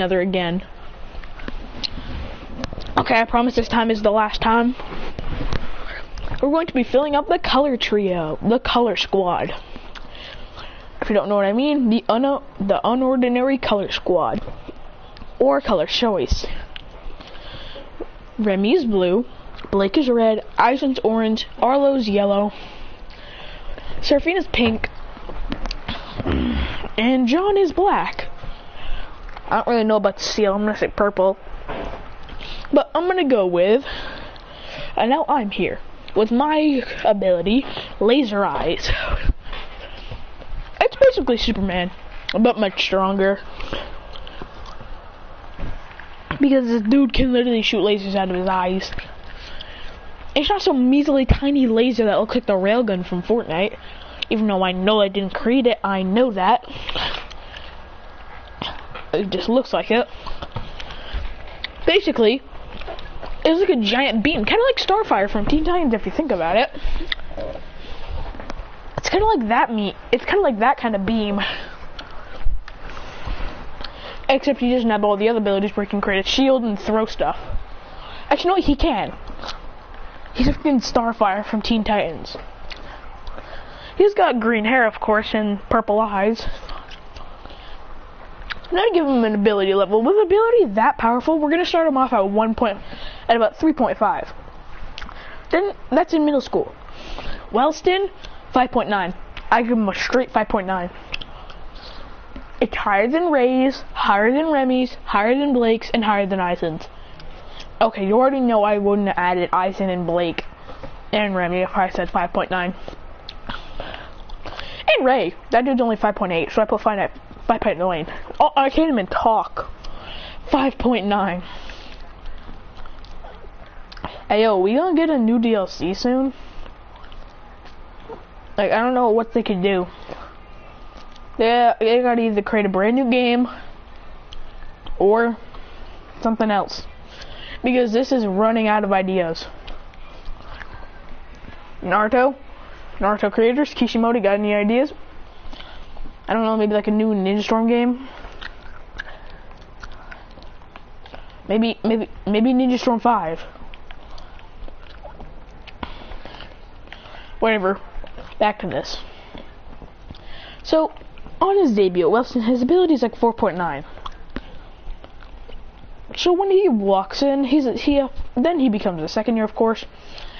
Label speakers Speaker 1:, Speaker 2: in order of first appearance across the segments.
Speaker 1: another again. Okay, I promise this time is the last time. We're going to be filling up the color trio, the color squad. If you don't know what I mean, the unordinary color squad. Or color choice. Remy is blue, Blake is red, Eisen's orange, Arlo's yellow, Seraphina's pink, and John is black. I don't really know about the seal, I'm gonna say purple. But I'm gonna go with, and now I'm here, with my ability, Laser Eyes. It's basically Superman, but much stronger. Because this dude can literally shoot lasers out of his eyes. It's not some measly tiny laser that looks like the railgun from Fortnite. Even though I know I didn't create it, I know that. It just looks like it. Basically, it's like a giant beam. Kind of like Starfire from Teen Titans if you think about it. It's kind of like that It's kind of like that kind of beam. Except he doesn't have all the other abilities where he can create a shield and throw stuff. Actually, no, he can. He's a freaking Starfire from Teen Titans. He's got green hair, of course, and purple eyes. I'm gonna give him an ability level. With an ability that powerful, we're gonna start him off at about 3.5. Then that's in middle school. Wellston, 5.9. I give him a straight 5.9. It's higher than Ray's, higher than Remy's, higher than Blake's, and higher than Eisen's. Okay, you already know I wouldn't have added Eisen and Blake and Remy if I said 5.9. And Ray, that dude's only 5.8, so I put 5.9. Oh, I can't even talk. 5.9. Hey yo, we gonna get a new DLC soon? Like, I don't know what they could do. They gotta either create a brand new game or something else, because this is running out of ideas. Naruto creators, Kishimoto, got any ideas? I don't know, maybe like a new Ninja Storm game. Maybe Ninja Storm 5. Whatever. Back to this. So, on his debut, Wellston, his ability is like 4.9. So when he walks in, then he becomes a second year, of course.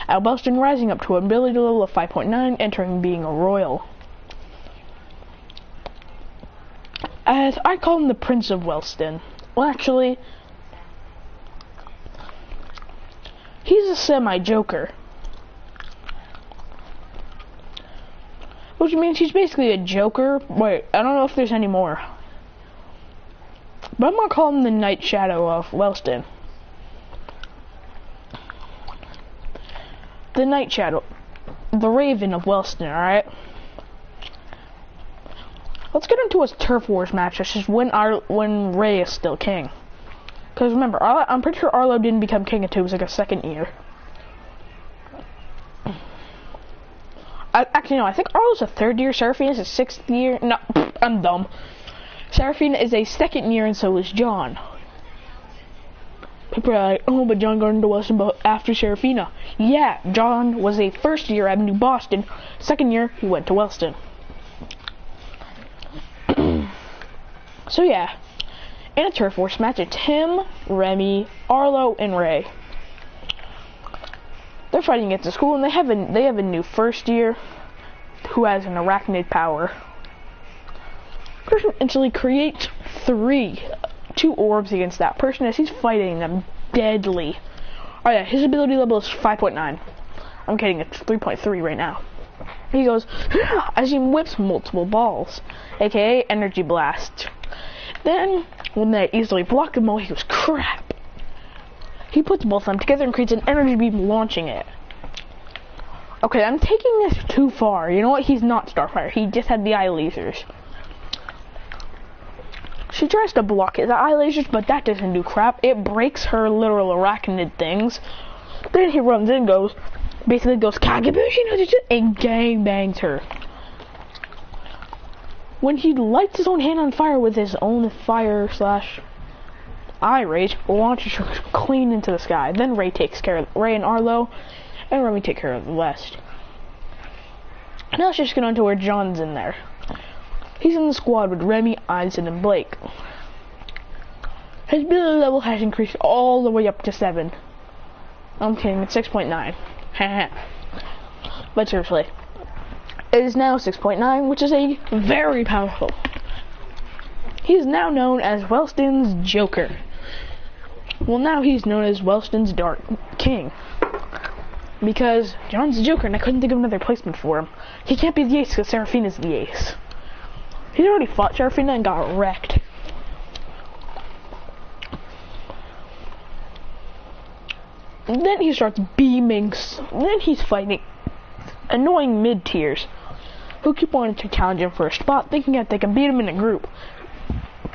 Speaker 1: Wellston rising up to an ability level of 5.9, entering being a royal. As I call him the Prince of Wellston. Well, actually, he's a semi-joker. Which means he's basically a joker. Wait, I don't know if there's any more. But I'm gonna call him the Night Shadow of Wellston. The Night Shadow. The Raven of Wellston, alright? Let's get into his Turf Wars match. This is when Ray is still king. Because remember, I'm pretty sure Arlo didn't become king until he was like a second year. Actually, no, I think Arlo's a third year, Seraphina is a sixth year. No, I'm dumb. Seraphina is a second year, and so is John. People are like, oh, but John got into Wellston after Seraphina. Yeah, John was a first year at New Boston. Second year, he went to Wellston. So yeah, in a Turf Wars match, it's him, Remy, Arlo, and Ray. They're fighting against the school, and they have a new first year who has an arachnid power. Person instantly creates two orbs against that person as he's fighting them deadly. Oh yeah, his ability level is 5.9. I'm kidding, it's 3.3 right now. He goes as he whips multiple balls, aka energy blast. Then when they easily block them all, he goes crap. He puts both of them together and creates an energy beam, launching it. Okay, I'm taking this too far. You know what? He's not Starfire. He just had the eye lasers. She tries to block his eye lasers, but that doesn't do crap. It breaks her literal arachnid things. Then he runs in and basically goes Kagabushi and gang bangs her. When he lights his own hand on fire with his own fire slash irate, launches her clean into the sky. Then Ray and Arlo and Remy take care of the rest. Now let's just get on to where John's in there. He's in the squad with Remy, Eisen, and Blake. His ability level has increased all the way up to 7. I'm kidding, it's 6.9. But seriously, it is now 6.9, which is a very powerful. He is now known as Wellston's Joker. Well, now he's known as Wellston's Dark King. Because John's the Joker, and I couldn't think of another placement for him. He can't be the ace because Seraphina's the ace. He's already fought Seraphina and got wrecked. And then he starts beaming. Then he's fighting annoying mid-tiers who keep wanting to challenge him for a spot, thinking that they can beat him in a group.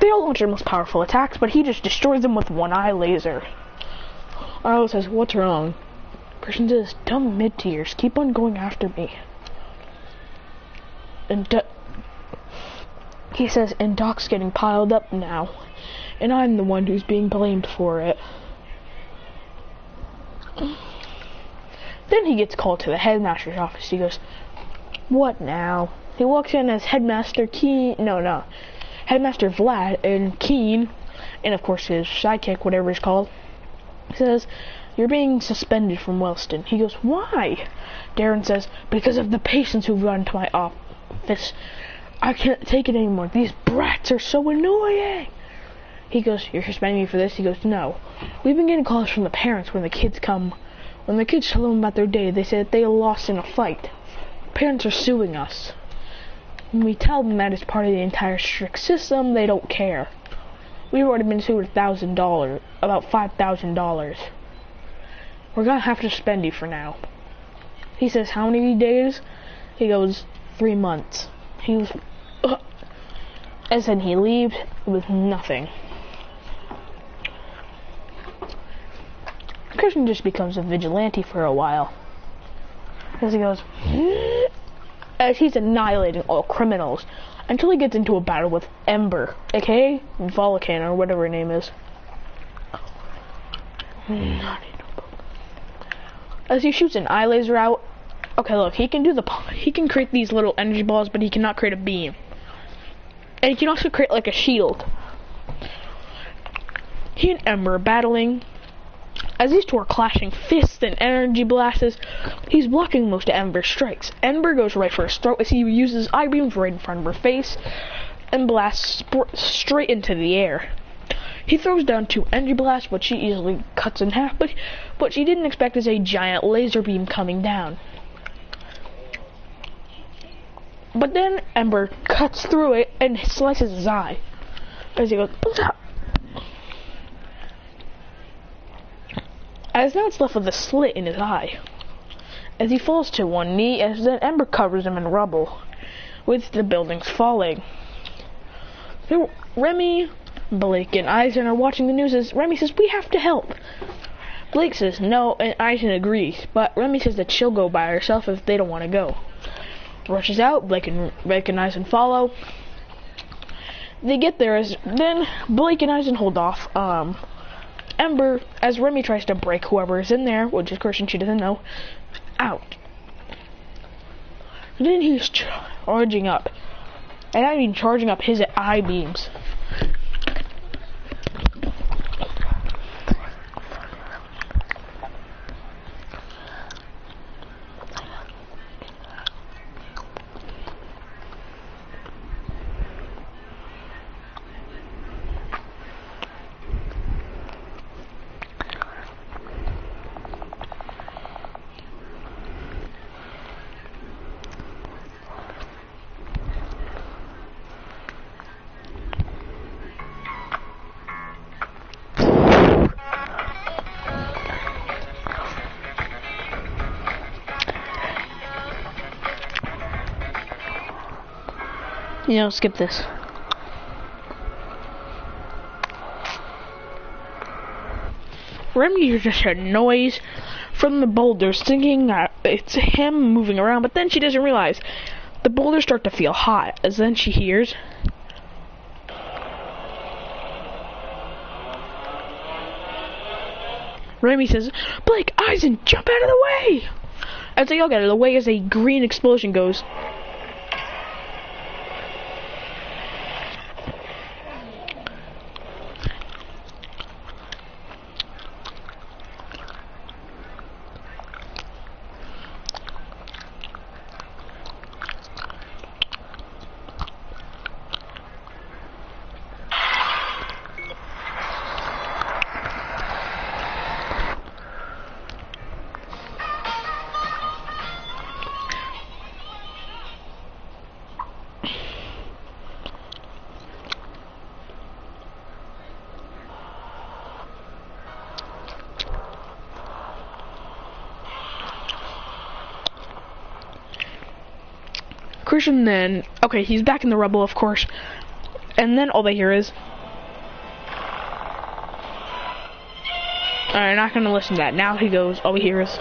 Speaker 1: They all launch their most powerful attacks, but he just destroys them with one eye laser. Arlo says, "What's wrong?" Person says, "Dumb mid-tiers, keep on going after me." And he says, "And Doc's getting piled up now, and I'm the one who's being blamed for it." Then he gets called to the headmaster's office. He goes, "What now?" He walks in as Headmaster Headmaster Vlad and Keen, and of course his sidekick, whatever he's called. He says, "You're being suspended from Wellston." He goes, "Why?" Darren says, "Because of the patients who've run to my office. I can't take it anymore. These brats are so annoying." He goes, "You're suspending me for this?" He goes, "No. We've been getting calls from the parents when the kids come. When the kids tell them about their day, they say that they lost in a fight. Parents are suing us. When we tell them that it's part of the entire strict system, they don't care. We've already been sued $1,000, about $5,000. We're gonna have to suspend you for now." He says, "How many days?" He goes, 3 months. He was, and then he leaves with nothing. Christian just becomes a vigilante for a while. As he goes, as he's annihilating all criminals, until he gets into a battle with Ember, aka Volcan, or whatever her name is. As he shoots an eye laser out. Okay, look, he can create these little energy balls, but he cannot create a beam. And he can also create like a shield. He and Ember are battling. As these two are clashing fists and energy blasts, he's blocking most of Ember's strikes. Ember goes right for his throat as he uses eye beams right in front of her face and blasts straight into the air. He throws down 2 energy blasts, which she easily cuts in half, but what she didn't expect is a giant laser beam coming down. But then Ember cuts through it and slices his eye. As he goes, "Blah." As now it's left with a slit in his eye. As he falls to one knee, as then Ember covers him in rubble, with the buildings falling. Remy, Blake, and Eisen are watching the news as Remy says, "We have to help." Blake says no, and Eisen agrees, but Remy says that she'll go by herself if they don't want to go. Rushes out, Blake and Eisen follow. They get there as then Blake and Eisen hold off Ember as Remy tries to break whoever is in there, which is Christian, she doesn't know, out. Then he's charging up, and I mean charging up his eye beams. You know, skip this. Remy just heard noise from the boulders, thinking that it's him moving around, but then she doesn't realize the boulders start to feel hot, as then she hears Remy says, Blake, Eisen, jump out of the way! As they all get out of the way as a green explosion goes. Christian then, okay, he's back in the rubble, of course, and then all they hear is, alright, not gonna listen to that. Now he goes, all we hear is,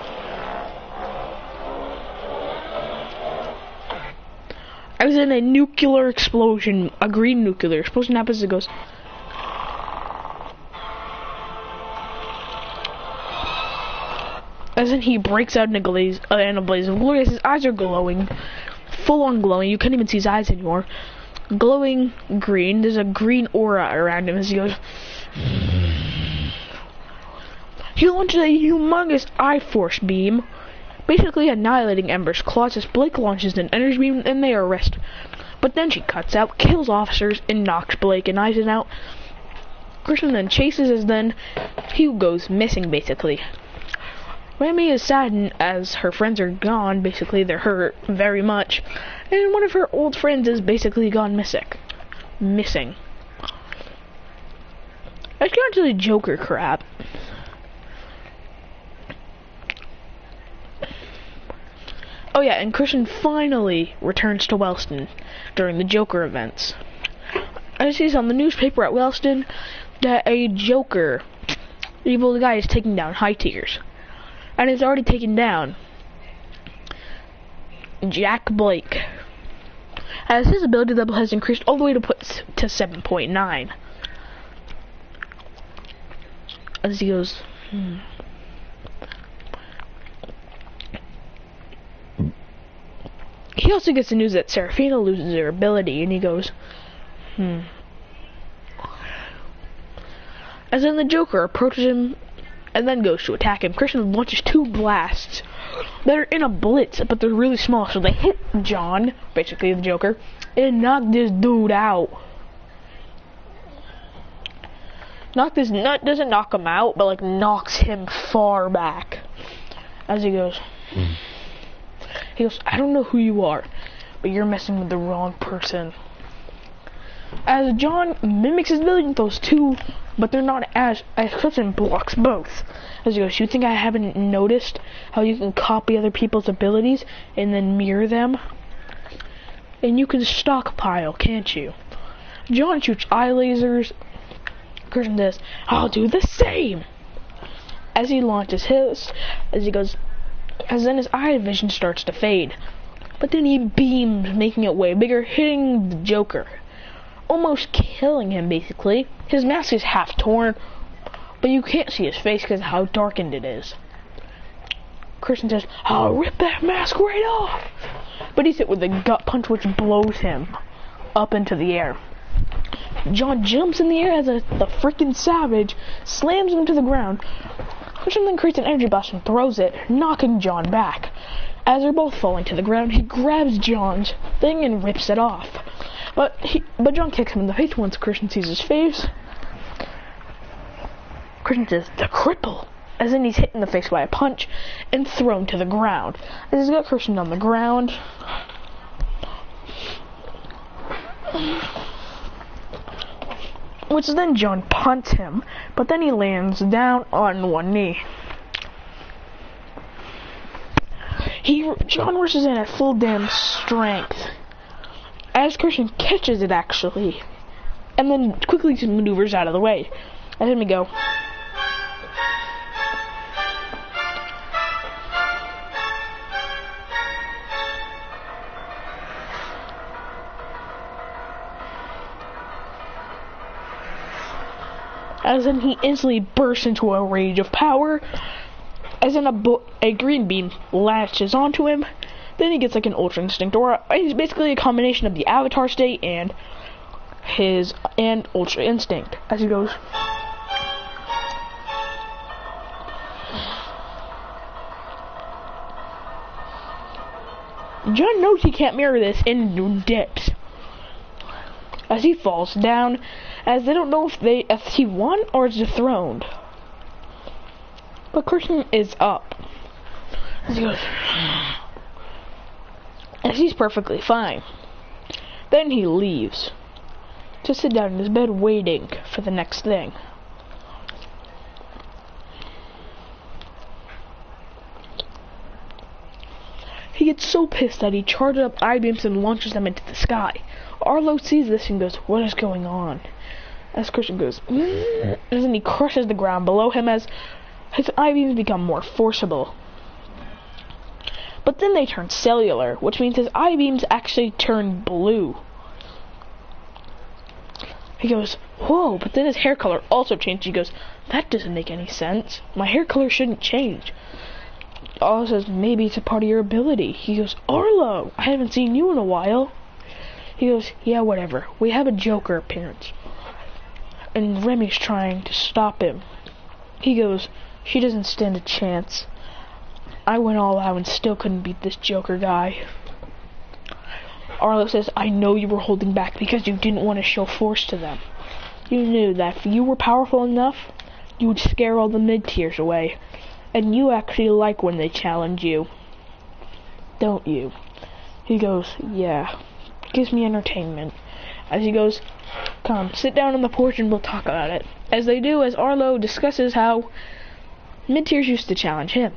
Speaker 1: I was in a nuclear explosion, a green nuclear explosion happens, it goes, as in he breaks out in a blaze of glory. His eyes are glowing. Full on glowing, you can't even see his eyes anymore. Glowing green, there's a green aura around him as he goes. He launches a humongous I-Force beam, basically annihilating Ember's claws as Blake launches an energy beam and they are arrested. But then she cuts out, kills officers, and knocks Blake and Eisen out. Christian then chases as then he goes missing basically. Remy is saddened as her friends are gone, basically they're hurt very much, and one of her old friends is basically gone missing. Let's get on to the Joker crap. Oh yeah, and Christian finally returns to Wellston during the Joker events. I see on the newspaper at Wellston that a Joker, evil guy, is taking down high tiers. And it's already taken down Jack Blake, as his ability level has increased all the way to 7.9. As he goes, He also gets the news that Serafina loses her ability, and he goes, As then the Joker approaches him and then goes to attack him. Christian launches 2 blasts that are in a blitz, but they're really small, so they hit John, basically the Joker, and knock this dude out. Doesn't knock him out, but like knocks him far back. As he goes, I don't know who you are, but you're messing with the wrong person. As John mimics his ability with those 2, but they're not as Christian blocks both. As he goes, you think I haven't noticed how you can copy other people's abilities and then mirror them? And you can stockpile, can't you? John shoots eye lasers. Christian says, I'll do the same! As he launches his, as then his eye vision starts to fade. But then he beams, making it way bigger, hitting the Joker. Almost killing him, basically. His mask is half torn, but you can't see his face because of how darkened it is. Christian says, I'll rip that mask right off! But he's hit with a gut punch which blows him up into the air. John jumps in the air as the freaking savage slams him to the ground. Christian then creates an energy blast and throws it, knocking John back. As they're both falling to the ground, he grabs John's thing and rips it off. But John kicks him in the face once Christian sees his face. Christian says, the cripple! As then he's hit in the face by a punch and thrown to the ground. As he's got Christian on the ground, which then John punts him, but then he lands down on one knee. John rushes in at full damn strength, as Christian catches it actually, and then quickly maneuvers out of the way. And then we go. as then he instantly bursts into a rage of power, as then a green beam latches onto him. Then he gets like an Ultra Instinct, or he's basically a combination of the Avatar state and Ultra Instinct, as he goes. John knows he can't mirror this and dips as he falls down, as they don't know if he won or is dethroned. But Christian is up as he goes, as he's perfectly fine. Then he leaves to sit down in his bed waiting for the next thing. He gets so pissed that he charges up I-beams and launches them into the sky. Arlo sees this and goes, "What is going on?" As Christian goes, and then he crushes the ground below him as his I-beams become more forcible. But then they turn cellular, which means his I-beams actually turn blue. He goes, "Whoa," but then his hair color also changed. He goes, "That doesn't make any sense. My hair color shouldn't change." Arlo says, "Maybe it's a part of your ability." He goes, "Arlo, I haven't seen you in a while." He goes, "Yeah, whatever. We have a Joker appearance. And Remy's trying to stop him." He goes, "She doesn't stand a chance. I went all out and still couldn't beat this Joker guy." Arlo says, "I know you were holding back because you didn't want to show force to them. You knew that if you were powerful enough, you would scare all the mid-tiers away. And you actually like when they challenge you, don't you?" He goes, "Yeah. Gives me entertainment." As he goes, "Come, sit down on the porch and we'll talk about it." As they do, as Arlo discusses how mid-tiers used to challenge him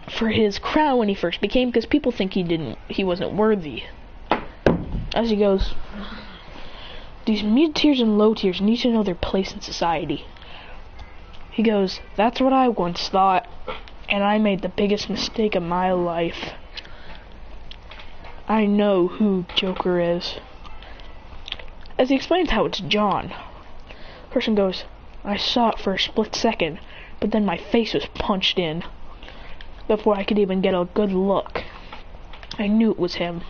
Speaker 1: for his crown when he first became, because people think he wasn't worthy. As he goes, "These mid-tiers and low-tiers need to know their place in society." He goes, "That's what I once thought, and I made the biggest mistake of my life. I know who Joker is." As he explains how it's John, Christian goes, "I saw it for a split second, but then my face was punched in. Before I could even get a good look, I knew it was him.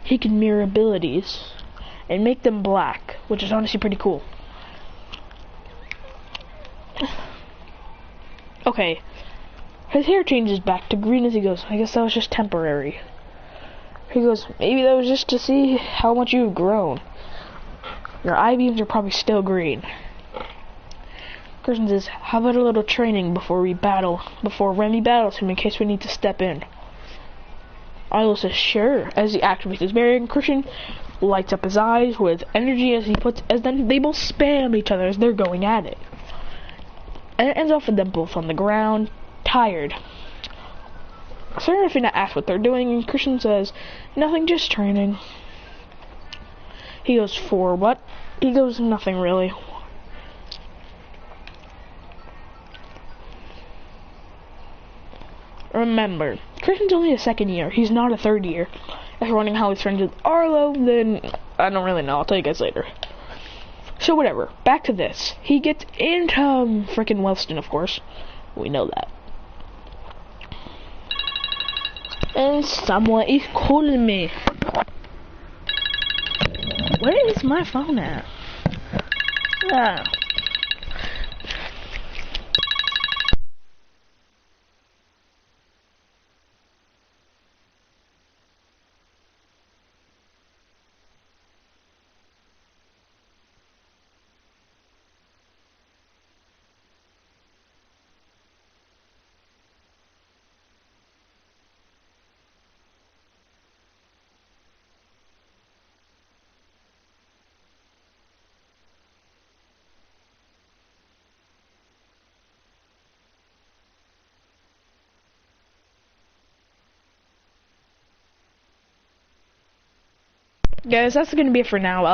Speaker 1: He can mirror abilities and make them black, which is honestly pretty cool." Okay, his hair changes back to green as he goes, "I guess that was just temporary." He goes, "Maybe that was just to see how much you've grown. Your I-beams are probably still green." Christian says, "How about a little training before Remy battles him in case we need to step in?" Arlo says, "Sure," as he activates his barrier, and Christian lights up his eyes with energy as then they both spam each other as they're going at it. And it ends off with them both on the ground, tired. Serafina asks what they're doing, and Christian says, "Nothing, just training." He goes, "For what?" He goes, "Nothing really." Remember, Christian's only a second year. He's not a third year. If you're wondering how he's friends with Arlo, then I don't really know. I'll tell you guys later. So whatever, back to this. He gets into frickin' Wellston, of course. We know that. And someone is calling me. Where is my phone at? Ah. Guys, that's gonna be it for now.